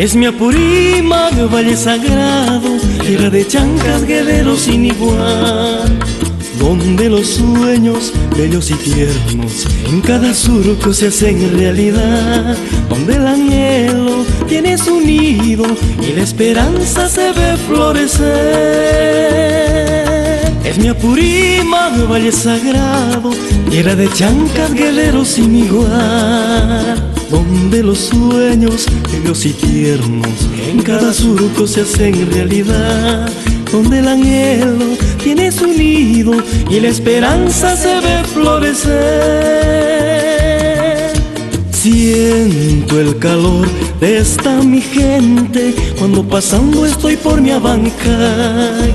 Es mi Apurímac, valle sagrado, tierra de chancas, guerreros sin igual, donde los sueños bellos y tiernos en cada surco se hacen realidad, donde el anhelo tiene su nido y la esperanza se ve florecer. Es mi Apurímac, valle sagrado, tierra de chancas, guerreros sin igual, donde los sueños bellos y tiernos en cada surco se hacen realidad, donde el anhelo tiene su nido y la esperanza se ve florecer. Siento el calor de esta mi gente cuando pasando estoy por mi Abancay.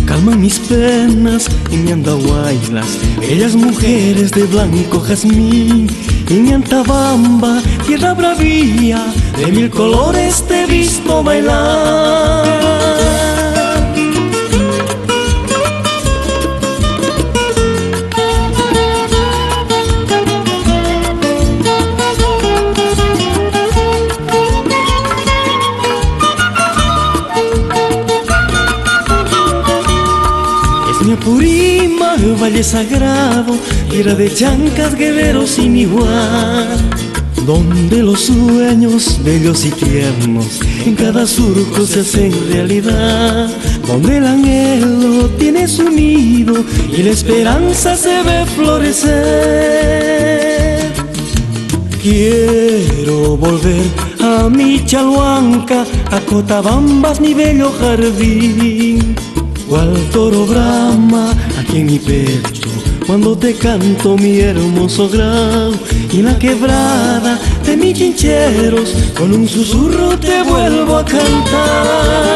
Calman mis penas y mi Andahuaylas, bellas mujeres de blanco jazmín. Y mi Antabamba, tierra bravía, de mil colores te he visto bailar. Mi Apurímac, valle sagrado, tierra de chancas, guerreros sin igual, donde los sueños bellos y tiernos en cada surco se hacen realidad, donde el anhelo tiene su nido y la esperanza se ve florecer. Quiero volver a mi Chalhuanca, a Cotabambas, mi bello jardín, cual toro brama aquí en mi pecho cuando te canto mi hermoso grau, y la quebrada de mis chincheros con un susurro te vuelvo a cantar.